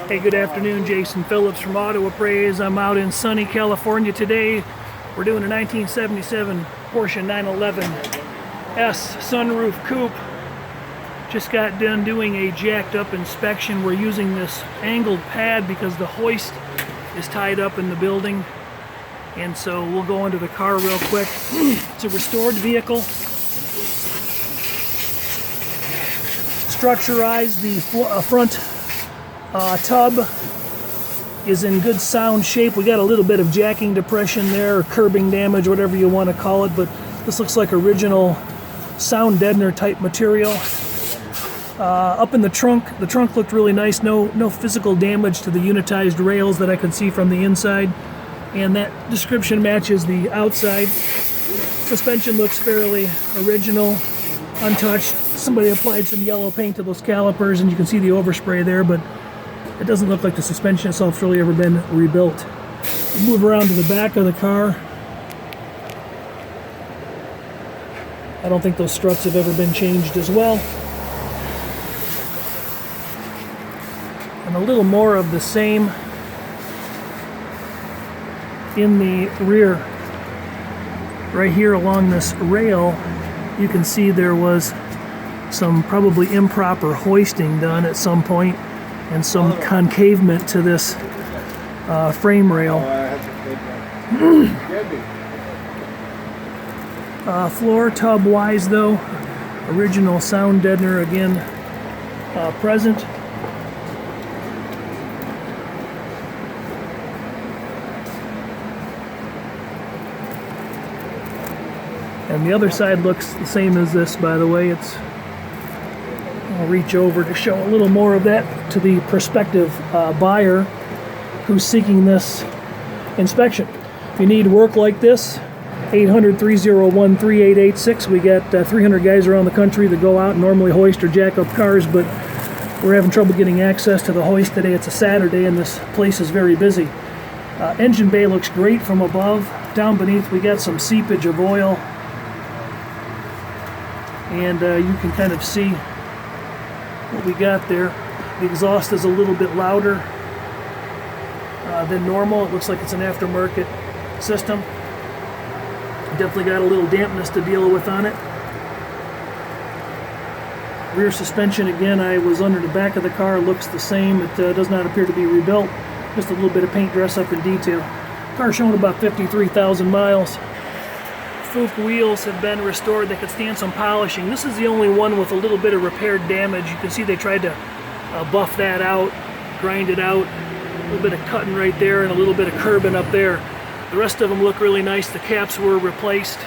Hey, good afternoon. Jason Phillips from Appraise. I'm out in sunny California today. We're doing a 1977 Porsche 911 S sunroof coupe. Just got done doing a jacked up inspection. We're using this angled pad because the hoist is tied up in the building. And so we'll go into the car real quick. It's a restored vehicle. Structurized, the front tub is in good sound shape. We got a little bit of jacking depression there, or curbing damage, whatever you want to call it, but this looks like original sound deadener type material. Up in the trunk looked really nice. No physical damage to the unitized rails that I could see from the inside, and that description matches the outside. Suspension looks fairly original, untouched. Somebody applied some yellow paint to those calipers, and you can see the overspray there, but it doesn't look like the suspension itself's really ever been rebuilt. We'll move around to the back of the car. I don't think those struts have ever been changed as well. And a little more of the same in the rear. Right here along this rail, you can see there was some probably improper hoisting done at some point, and some concavement to this frame rail. Floor tub wise though, original sound deadener again present. And the other side looks the same as this, by the way. I'll reach over to show a little more of that to the prospective buyer who's seeking this inspection. If you need work like this, 800-301-3886. We got 300 guys around the country that go out and normally hoist or jack up cars, but we're having trouble getting access to the hoist today. It's a Saturday and this place is very busy. Engine bay looks great from above. Down beneath we got some seepage of oil, and you can kind of see what we got there. The exhaust is a little bit louder than normal. It looks like it's an aftermarket system. Definitely got a little dampness to deal with on it. Rear suspension, again, I was under the back of the car, looks the same. It does not appear to be rebuilt. Just a little bit of paint dress up in detail. Car showing about 53,000 miles. Fouke wheels have been restored. They could stand some polishing. This is the only one with a little bit of repaired damage. You can see they tried to buff that out, grind it out. A little bit of cutting right there and a little bit of curbing up there. The rest of them look really nice. The caps were replaced.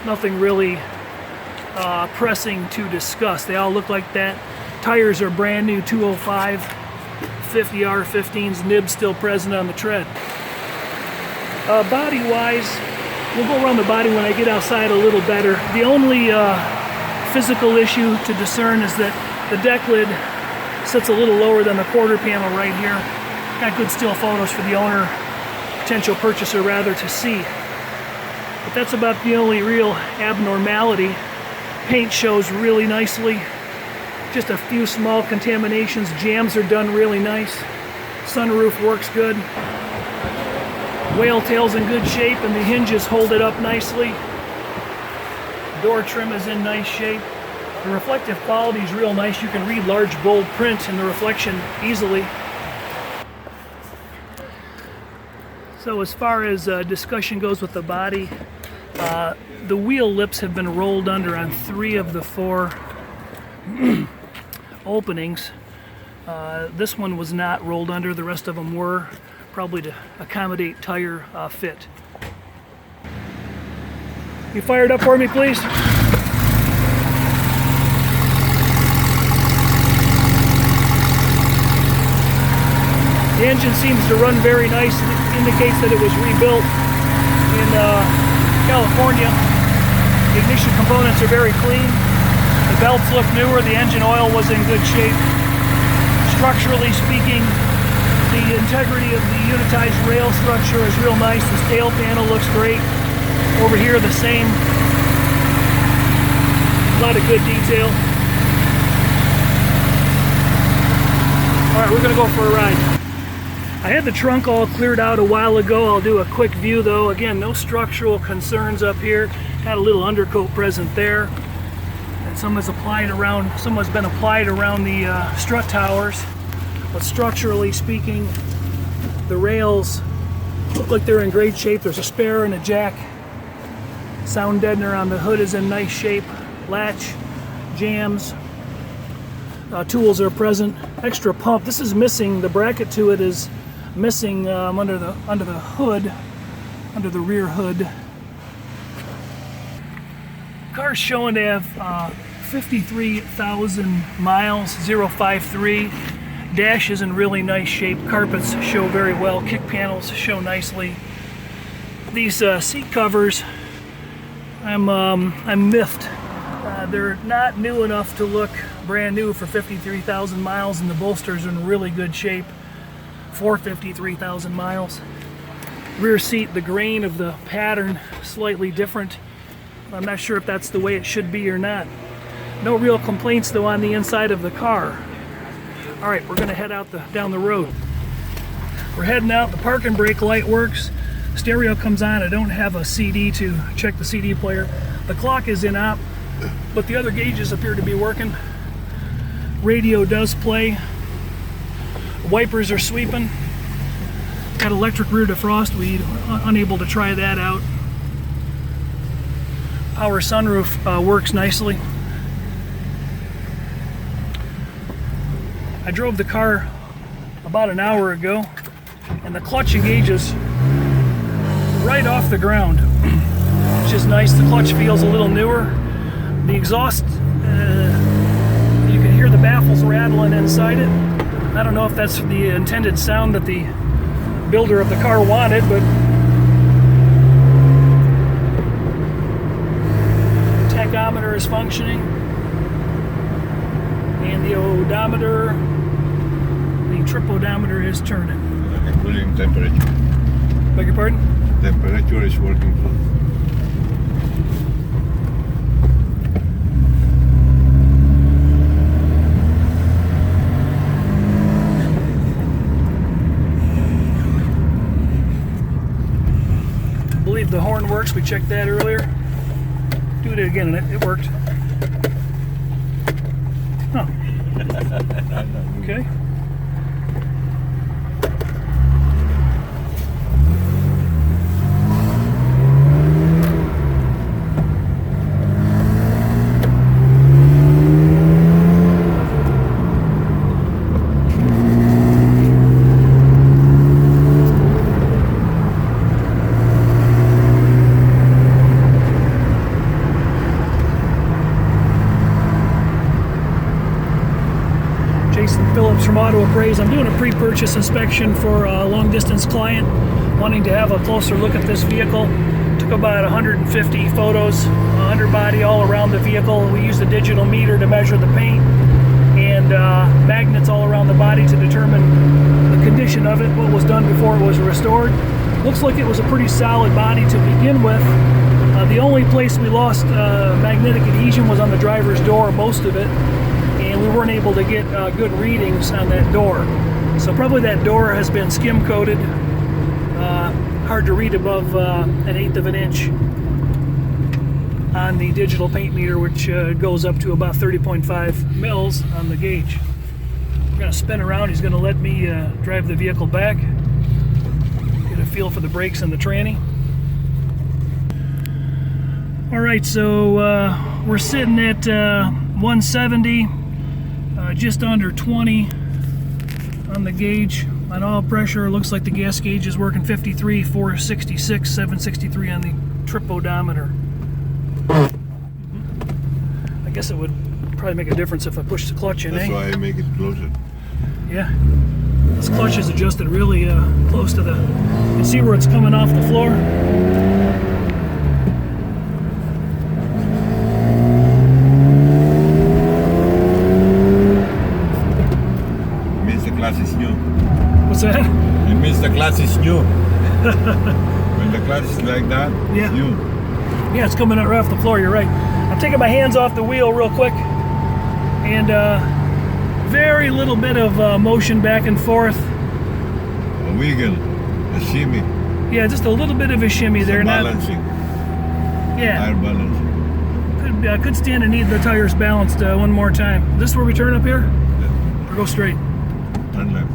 Nothing really pressing to discuss. They all look like that. Tires are brand new, 205 50 R15s, nibs still present on the tread. Body wise, we'll go around the body when I get outside a little better. The only physical issue to discern is that the deck lid sits a little lower than the quarter panel right here. Got good still photos for the owner, potential purchaser rather, to see. But that's about the only real abnormality. Paint shows really nicely. Just a few small contaminations. Jams are done really nice. Sunroof works good. Whale tail's in good shape and the hinges hold it up nicely. Door trim is in nice shape. The reflective quality is real nice. You can read large bold print in the reflection easily. So as far as discussion goes with the body, the wheel lips have been rolled under on 3 of the 4 openings. This one was not rolled under, the rest of them were, probably to accommodate tire fit. You fired up for me, please? The engine seems to run very nice. It indicates that it was rebuilt in California. The ignition components are very clean. The belts look newer. The engine oil was in good shape. Structurally speaking, the integrity of the unitized rail structure is real nice. The tail panel looks great. Over here, the same. A lot of good detail. All right, we're gonna go for a ride. I had the trunk all cleared out a while ago. I'll do a quick view though. Again, no structural concerns up here. Got a little undercoat present there. And someone's been applied around the strut towers. But structurally speaking, the rails look like they're in great shape. There's a spare and a jack. Sound deadener on the hood is in nice shape. Latch, jams, tools are present. Extra pump. This is missing. The bracket to it is missing under the hood, under the rear hood. Car's showing to have 53,000 miles, 053. Dash is in really nice shape. Carpets show very well. Kick panels show nicely. These seat covers, I'm miffed. They're not new enough to look brand new for 53,000 miles, and the bolsters are in really good shape for 53,000 miles. Rear seat, the grain of the pattern slightly different. I'm not sure if that's the way it should be or not. No real complaints though on the inside of the car. All right, we're gonna head out down the road. We're heading out. The parking brake light works. Stereo comes on. I don't have a CD to check the CD player. The clock is in op, but the other gauges appear to be working. Radio does play. Wipers are sweeping. Got electric rear defrost. We unable to try that out. Power sunroof works nicely. I drove the car about an hour ago, and the clutch engages right off the ground, which is nice. The clutch feels a little newer. The exhaust, you can hear the baffles rattling inside it. I don't know if that's the intended sound that the builder of the car wanted, but tachometer is functioning, and the odometer, the trip odometer is turning. Including temperature. Beg your pardon? Temperature is working too. I believe the horn works. We checked that earlier. Do it again, and it worked. Huh. Okay. Jason Phillips from Appraise. I'm doing a pre-purchase inspection for a long-distance client wanting to have a closer look at this vehicle. Took about 150 photos, underbody all around the vehicle. We used a digital meter to measure the paint and magnets all around the body to determine the condition of it, what was done before it was restored. Looks like it was a pretty solid body to begin with. The only place we lost magnetic adhesion was on the driver's door, most of it. And we weren't able to get good readings on that door. So probably that door has been skim coated. Hard to read above an 1/8 of an inch on the digital paint meter, which goes up to about 30.5 mils on the gauge. We're gonna spin around. He's gonna let me drive the vehicle back, get a feel for the brakes and the tranny. All right, so we're sitting at 170. Just under 20 on the gauge. On oil pressure, looks like the gas gauge is working 53, 466, 763 on the trip odometer. I guess it would probably make a difference if I push the clutch in. That's why I make it closer. Yeah. This clutch is adjusted really close to the... You can see where it's coming off the floor. Is new. What's that? It means the clutch is new. When the clutch is like that, yeah. It's new. Yeah, it's coming out right off the floor, you're right. I'm taking my hands off the wheel real quick and very little bit of motion back and forth. A wiggle, a shimmy. Yeah, just a little bit of a shimmy there. Balancing. Yeah. Tire balancing. Could stand to need the tires balanced one more time. Is this where we turn up here? Yeah. Or go straight? Turn left.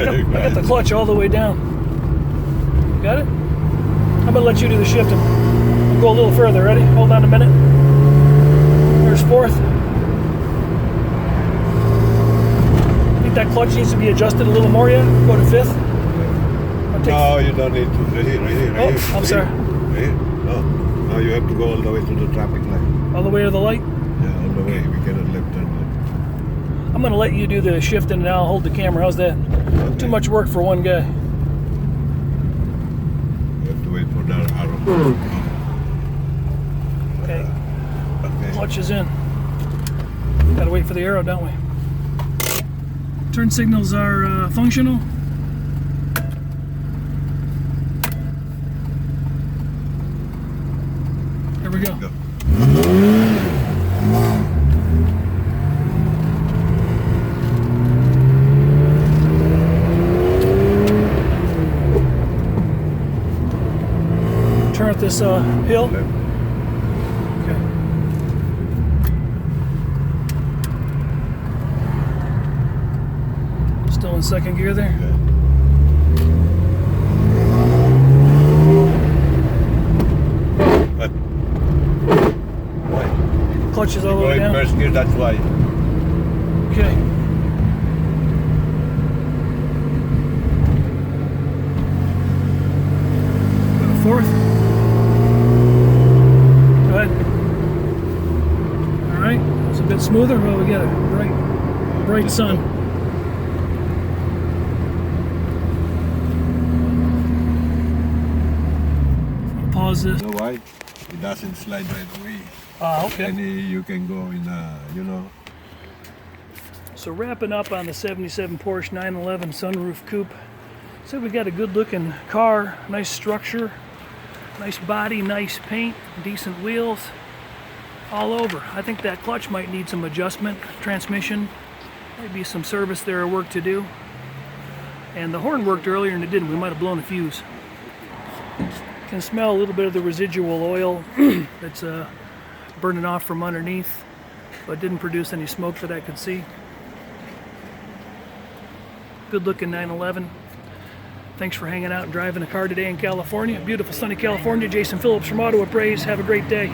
I got the clutch all the way down. Got it? I'm gonna let you do the shifting. We'll go a little further. Ready? Hold on a minute. There's fourth. Think that clutch needs to be adjusted a little more yet? Go to fifth. No, you don't need to. Right here, right here, right Oh, here. I'm sorry. Right here. No. Now you have to go all the way to the traffic light. All the way to the light? Yeah, all the way. We cannot left turn left. I'm gonna let you do the shifting and I'll hold the camera. How's that? Okay. Too much work for one guy. You have to wait for that arrow. Okay. Okay. Clutch is in. Gotta wait for the arrow, don't we? Turn signals are functional. There we go. Go. Turn up this hill. Left. Okay. Still in second gear there. Yeah. Why? Clutch is all the Go way in down. first gear, that's why. Okay. Go to fourth. Go ahead. All right. It's a bit smoother. Well, we got a bright sun. Pause this. You know why? It doesn't slide right away. Okay. And you can go in, you know. So wrapping up on the 77 Porsche 911 Sunroof Coupe. So we got a good looking car, nice structure, nice body, nice paint, decent wheels, all over. I think that clutch might need some adjustment, transmission, maybe some service there or work to do. And the horn worked earlier and it didn't. We might have blown a fuse. Can smell a little bit of the residual oil that's burning off from underneath, but didn't produce any smoke that I could see. Good looking 911. Thanks for hanging out and driving a car today in California. Beautiful sunny California. Jason Phillips from Auto Appraise. Have a great day.